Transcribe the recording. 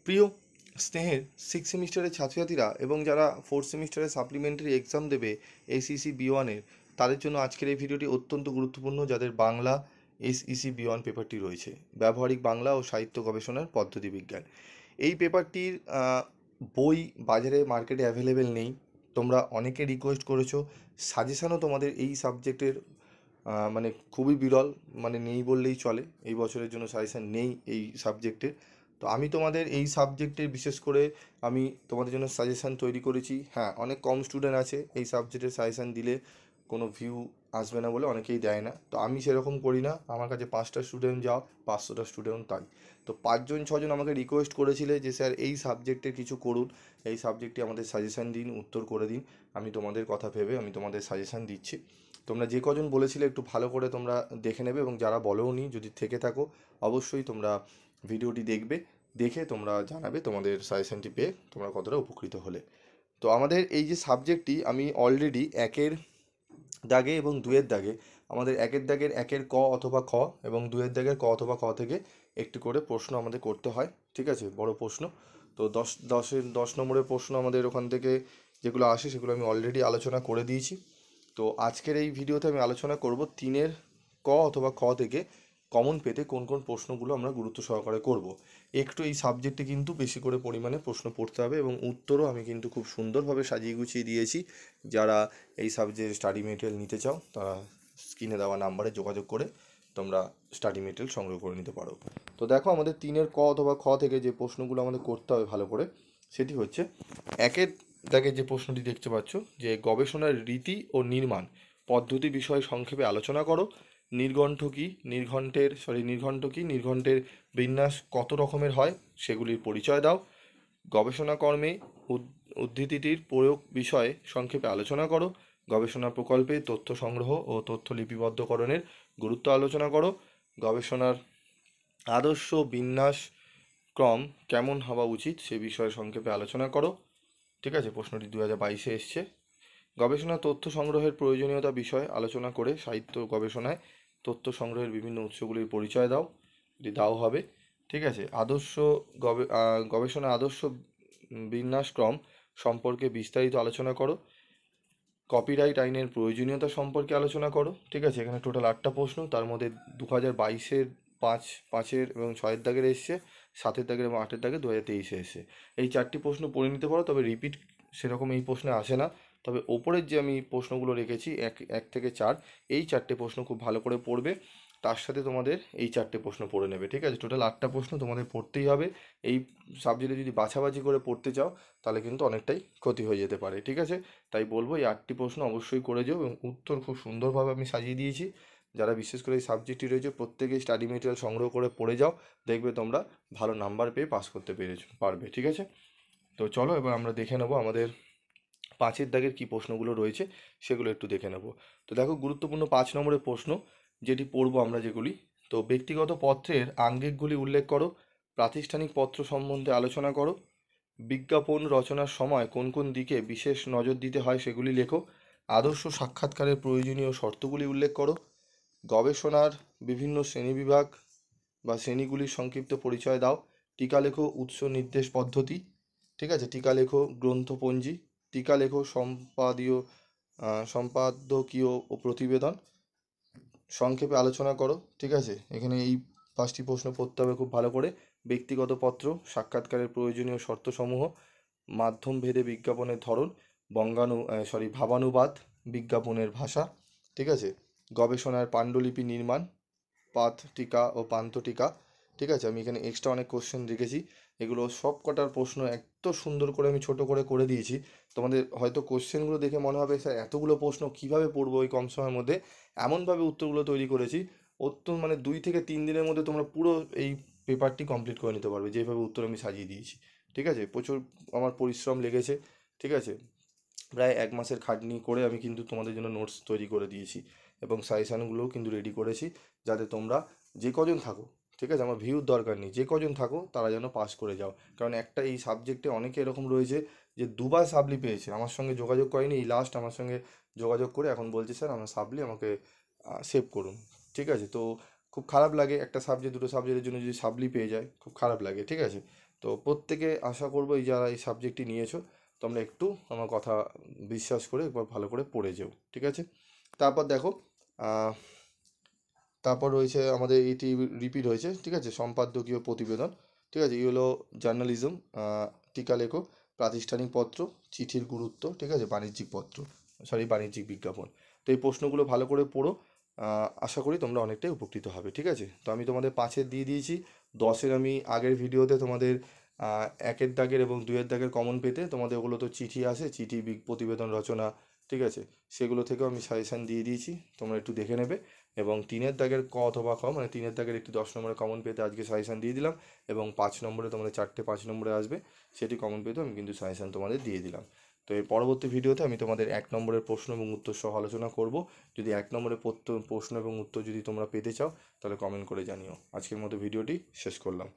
প্রিয় স্নেহের সিক্স সেমিস্টারের ছাত্রছাত্রীরা এবং যারা ফোর্থ সেমিস্টারে সাপ্লিমেন্টারি এক্সাম দেবে এসইসি বি1-এর, তাদের জন্য আজকের এই ভিডিওটি অত্যন্ত গুরুত্বপূর্ণ। যাদের বাংলা এসইসি বি1 পেপারটি রয়েছে, ব্যবহারিক বাংলা ও সাহিত্য গবেষণার পদ্ধতি বিজ্ঞান, এই পেপারটির বই বাজারে মার্কেটে অ্যাভেলেবেল নেই। তোমরা অনেকে রিকোয়েস্ট করেছো। সাজেশানও তোমাদের এই সাবজেক্টের মানে খুবই বিরল, মানে নেই বললেই চলে। এই বছরের জন্য সাজেশান নেই এই সাবজেক্টের। তো আমি তোমাদের এই সাবজেক্টের বিশেষ করে আমি তোমাদের জন্য সাজেশান তৈরি করেছি। হ্যাঁ, অনেক কম স্টুডেন্ট আছে এই সাবজেক্টের সাজেশান দিলে কোনো ভিউ আসবে না বলে অনেকেই দেয় না। তো আমি সেরকম করি না, আমার কাছে 5টা স্টুডেন্ট যাও, 500টা স্টুডেন্ট তাই। তো 5জন 6জন আমাকে রিকোয়েস্ট করেছিলে যে স্যার এই সাবজেক্টের কিছু করুন, এই সাবজেক্টে আমাদের সাজেশান দিন, উত্তর করে দিন। আমি তোমাদের কথা ভেবে আমি তোমাদের সাজেশান দিচ্ছি। তোমরা যে কজন বলেছিলে একটু ভালো করে তোমরা দেখে নেবে, এবং যারা বলোনি যদি থেকে থাকো অবশ্যই তোমরা ভিডিওটি দেখবে, দেখে তোমরা জানাবে তোমাদের সাজেশনটি পেয়ে তোমরা কতটা উপকৃত হলে। তো আমাদের এই যে সাবজেক্টটি আমি অলরেডি 1-এর দাগে এবং 2-এর দাগে, আমাদের 1-এর দাগের 1-এর ক অথবা খ এবং 2-এর দাগের ক অথবা খ থেকে একটি করে প্রশ্ন আমাদের করতে হয়, ঠিক আছে, বড় প্রশ্ন। তো 10 নম্বরের প্রশ্ন আমাদের ওখান থেকে যেগুলো আসে সেগুলো আমি অলরেডি আলোচনা করে দিয়েছি। তো আজকের এই ভিডিওতে আমি আলোচনা করব 3-এর ক অথবা খ থেকে কমন পেতে কোন কোন প্রশ্নগুলো আমরা গুরুত্ব সহকারে করব। একটু এই সাবজেক্টে কিন্তু বেশি করে পরিমাণে প্রশ্ন পড়তে হবে, এবং উত্তরও আমি কিন্তু খুব সুন্দরভাবে সাজিয়ে গুছিয়ে দিয়েছি। যারা এই সাবজেক্ট স্টাডি মেটেরিয়াল নিতে চাও তারা স্ক্রিনে দেওয়া নাম্বারে যোগাযোগ করে তোমরা স্টাডি মেটেরিয়াল সংগ্রহ করে নিতে পারো। তো দেখো, আমাদের 3-এর ক অথবা খ থেকে যে প্রশ্নগুলো আমাদের করতে হবে ভালো করে, সেটি হচ্ছে 1-এর দাগে যে প্রশ্নটি দেখতে পাচ্ছ, যে গবেষণার রীতি ও নির্মাণ পদ্ধতি বিষয়ে সংক্ষেপে আলোচনা করো। নির্ঘণ্ট কি, নির্ঘণ্টের বিন্যাস কত রকমের হয় সেগুলির পরিচয় দাও। গবেষণা কর্মে উদ্ধৃতিটির প্রয়োগ বিষয়ে সংক্ষেপে আলোচনা করো। গবেষণা প্রকল্পে তথ্য সংগ্রহ ও তথ্য লিপিবদ্ধকরণের গুরুত্ব আলোচনা করো। গবেষণার আদর্শ বিন্যাস ক্রম কেমন হওয়া উচিত সে বিষয়ে সংক্ষেপে আলোচনা করো। ঠিক আছে, প্রশ্নটি 2022-এ এসছে। গবেষণা তথ্য সংগ্রহের প্রয়োজনীয়তা বিষয়ে আলোচনা করে সাহিত্য গবেষণায় তথ্য সংগ্রহের বিভিন্ন উৎসগুলির পরিচয় দাও, যদি দাও হবে। ঠিক আছে, গবেষণা আদর্শ বিন্যাসক্রম সম্পর্কে বিস্তারিত আলোচনা করো। কপিরাইট আইনের প্রয়োজনীয়তা সম্পর্কে আলোচনা করো। ঠিক আছে, এখানে টোটাল 8টা প্রশ্ন, তার মধ্যে 2022-এর 5-5-এর এবং 6-এর দাগের এসছে, 7-এর দাগের এবং 8-এর দাগে 2023-এ এসছে। এই 4টি প্রশ্ন পড়ে নিতে পারো, তবে রিপিট সেরকম এই প্রশ্নে আসে না। তবে ওপরের যে আমি প্রশ্নগুলো রেখেছি 1 থেকে 4, এই 4টে প্রশ্ন খুব ভালো করে পড়বে, তার সাথে তোমাদের এই 4টে প্রশ্ন পড়ে নেবে। ঠিক আছে, টোটাল 8টা প্রশ্ন তোমাদের পড়তেই হবে। এই সাবজেক্টে যদি বাছাবাছি করে পড়তে চাও তাহলে কিন্তু অনেকটাই ক্ষতি হয়ে যেতে পারে। ঠিক আছে, তাই বলবো এই 8টি প্রশ্ন অবশ্যই করে যাও, এবং উত্তর খুব সুন্দরভাবে আমি সাজিয়ে দিয়েছি। যারা বিশেষ করে এই সাবজেক্টটি রয়েছে প্রত্যেকেই স্টাডি মেটেরিয়াল সংগ্রহ করে পড়ে যাও, দেখবে তোমরা ভালো নাম্বার পেয়ে পাস করতে পারবে। ঠিক আছে, তো চলো এবার আমরা দেখে নেবো আমাদের 5-এর দাগের কী প্রশ্নগুলো রয়েছে সেগুলো একটু দেখে নেব। তো দেখো, গুরুত্বপূর্ণ 5 নম্বরের প্রশ্ন যেটি পড়বো আমরা যেগুলি, তো ব্যক্তিগত পত্রের আঙ্গিকগুলি উল্লেখ করো। প্রাতিষ্ঠানিক পত্র সম্বন্ধে আলোচনা করো। বিজ্ঞাপন রচনার সময় কোন কোন দিকে বিশেষ নজর দিতে হয় সেগুলি লেখো। আদর্শ সাক্ষাৎকারের প্রয়োজনীয় শর্তগুলি উল্লেখ করো। গবেষণার বিভিন্ন শ্রেণীবিভাগ বা শ্রেণীগুলির সংক্ষিপ্ত পরিচয় দাও। টিকা লেখো উৎস নির্দেশ পদ্ধতি। ঠিক আছে, টিকা লেখো গ্রন্থপঞ্জি। টিকা লেখো সম্পাদকীয় ও প্রতিবেদন। সংক্ষেপে আলোচনা করো। ঠিক আছে, এখানে এই 5টি প্রশ্ন পড়তে হবে খুব ভালো করে। ব্যক্তিগত পত্র, সাক্ষাৎকারের প্রয়োজনীয় শর্তসমূহ, মাধ্যম ভেদে বিজ্ঞাপনের ধরন, ভাবানুবাদ, বিজ্ঞাপনের ভাষা। ঠিক আছে, গবেষণার পাণ্ডুলিপি নির্মাণ, পাত টিকা ও পান্থ টিকা। ঠিক আছে, আমি এখানে এক্সট্রা অনেক কোশ্চেন রেখেছি, এগুলো সব কটার প্রশ্ন এত সুন্দর করে আমি ছোট করে করে দিয়েছি। তোমাদের হয়তো কোশ্চেনগুলো দেখে মনে হবে স্যার এতগুলো প্রশ্ন কীভাবে পড়বো ওই কম সময়ের মধ্যে। এমনভাবে উত্তরগুলো তৈরি করেছি, মানে 2 থেকে 3 দিনের মধ্যে তোমরা পুরো এই পেপারটি কমপ্লিট করে নিতে পারবে, যেভাবে উত্তর আমি সাজিয়ে দিয়েছি। ঠিক আছে, প্রচুর আমার পরিশ্রম লেগেছে। ঠিক আছে, প্রায় 1 মাসের খাটনি করে আমি কিন্তু তোমাদের জন্য নোটস তৈরি করে দিয়েছি, এবং সাজেশানগুলোও কিন্তু রেডি করেছি, যাতে তোমরা যে কজন থাকো, ঠিক আছে, আমার ভিউর দরকার নেই, যে কজন থাকো তারা যেন পাস করে যাও। কারণ একটা এই সাবজেক্টে অনেকে এরকম রয়েছে যে 2বার সাপ্লি পেয়েছে, আমার সঙ্গে যোগাযোগ করেনি, এই লাস্ট আমার সঙ্গে যোগাযোগ করে এখন বলছে স্যার আমার সাপ্লি আমাকে সেভ করুন। ঠিক আছে, তো খুব খারাপ লাগে, একটা সাবজেক্ট 2টো সাবজেক্টের জন্য যদি সাপ্লি পেয়ে যায় খুব খারাপ লাগে। ঠিক আছে, তো প্রত্যেকে আশা করবো এই যারা এই সাবজেক্টটি নিয়েছো তোমরা একটু আমার কথা বিশ্বাস করে একবার ভালো করে পড়ে যেও, ঠিক আছে? তারপর দেখো, তারপর রয়েছে আমাদের এটি রিপিট হয়েছে, ঠিক আছে, সম্পাদকীয় প্রতিবেদন, ঠিক আছে, এগুলো জার্নালিজম, টিকা লেখো, প্রাতিষ্ঠানিক পত্র, চিঠির গুরুত্ব, ঠিক আছে, বাণিজ্যিক পত্র, বাণিজ্যিক বিজ্ঞাপন। তো এই প্রশ্নগুলো ভালো করে পড়ো, আশা করি তোমরা অনেকটাই উপকৃত হবে, ঠিক আছে? তো আমি তোমাদের 5-এর দিয়ে দিয়েছি, 10-এর আমি আগের ভিডিওতে তোমাদের 1-এর দাগের এবং 2-এর দাগের কমন পেতে তোমাদের ওগুলো তো চিঠি আসে, চিঠি প্রতিবেদন রচনা, ঠিক আছে, সেগুলো থেকেও আমি সাজেশান দিয়ে দিয়েছি, তোমরা একটু দেখে নেবে। এবং 3-এর দাগের ক অথবা খ, মানে 3-এর দাগের একটি 10 নম্বরে কমন পেতে আজকে সাজেশান দিয়ে দিলাম, এবং 5 নম্বরে তোমাদের 4টে 5 নম্বরে আসবে, সেটি কমন পেতে আমি কিন্তু সাজেশান তোমাদের দিয়ে দিলাম। তো এর পরবর্তী ভিডিওতে আমি তোমাদের 1 নম্বরের প্রশ্ন এবং উত্তর সহ আলোচনা করব। যদি 1 নম্বরের প্রশ্ন এবং উত্তর যদি তোমরা পেতে চাও তাহলে কমেন্ট করে জানিও। আজকের মতো ভিডিওটি শেষ করলাম।